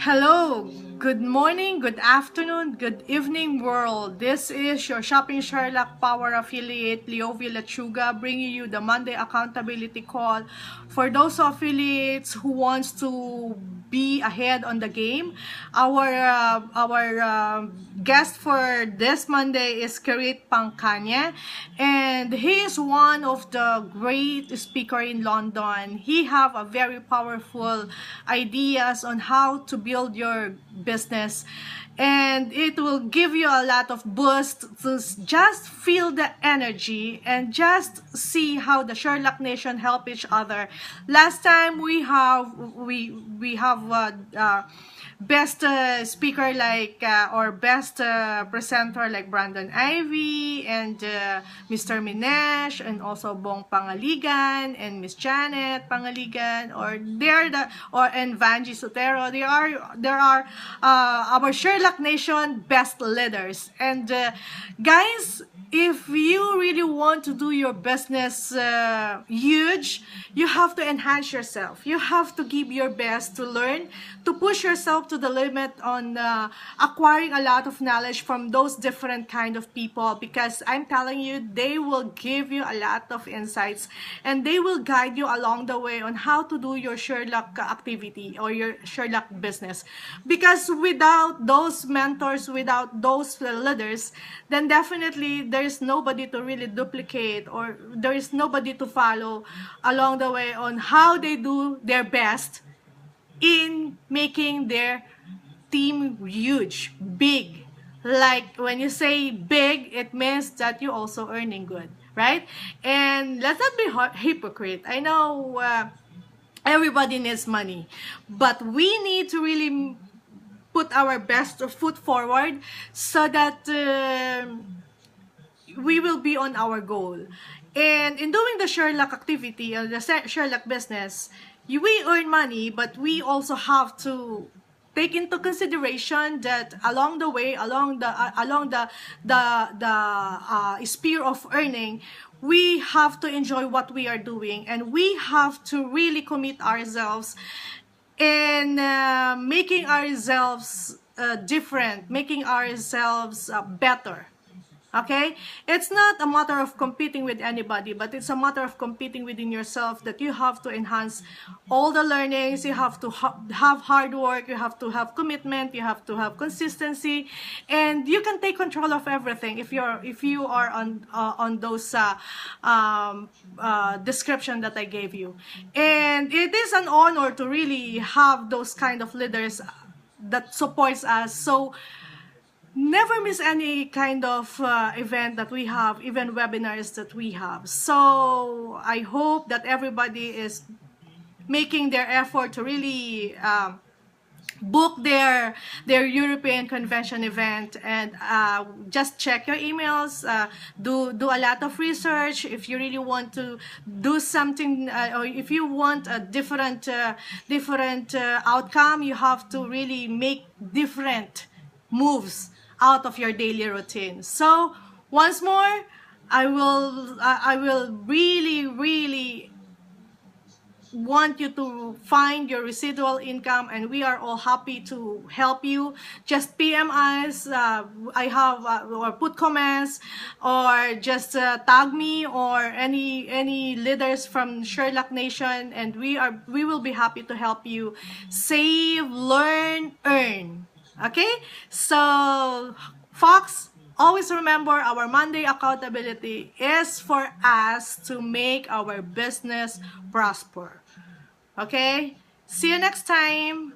Hello, good morning, good afternoon, good evening world. This is your Shopping Sherlock Power affiliate, Leovia Lachuga, bringing you the Monday accountability call for those affiliates who wants to be ahead on the game. Our guest for this Monday is Kirit Pangkanya, and he is one of the great speaker in London. He have a very powerful ideas on how to build your business, and it will give you a lot of boost to just feel the energy and just see how the Sherlock Nation help each other. Last time we have best speaker like or best presenter like Brandon Ivy and Mr. Minesh, and also Bong Pangaligan and Miss Janet Pangaligan, or and Vanji Sotero. There are our Sherlock Nation best leaders. And guys, if you really want to do your business huge, you have to enhance yourself. You have to give your best to learn, to push yourself to the limit on acquiring a lot of knowledge from those different kind of people, because I'm telling you, they will give you a lot of insights and they will guide you along the way on how to do your Sherlock activity or your Sherlock business. Because without those mentors, without those leaders, then definitely there is nobody to really duplicate, or there is nobody to follow along the way on how they do their best in making their team huge, big. Like when you say big, it means that you also earning good, right? And let's not be hypocrite. I know everybody needs money, but we need to really put our best foot forward so that we will be on our goal. And in doing the Sherlock activity or the Sherlock business, we earn money, but we also have to take into consideration that along the way, along the sphere of earning, we have to enjoy what we are doing, and we have to really commit ourselves in making ourselves different, making ourselves better. Okay? It's not a matter of competing with anybody, but it's a matter of competing within yourself, that you have to enhance all the learnings, you have to have hard work, you have to have commitment, you have to have consistency, and you can take control of everything if you are on those description that I gave you. And it is an honor to really have those kind of leaders that supports us. So never miss any kind of event that we have, even webinars that we have. So I hope that everybody is making their effort to really book their European convention event, and just check your emails, do a lot of research. If you really want to do something, or if you want a different outcome, you have to really make different moves out of your daily routine. So once more, I will really want you to find your residual income, and we are all happy to help you. Just PM us, I have or put comments, or just tag me or any leaders from Sherlock Nation, and we will be happy to help you save, learn, earn. Okay, so Fox, always remember, our Monday accountability is for us to make our business prosper. Okay, see you next time.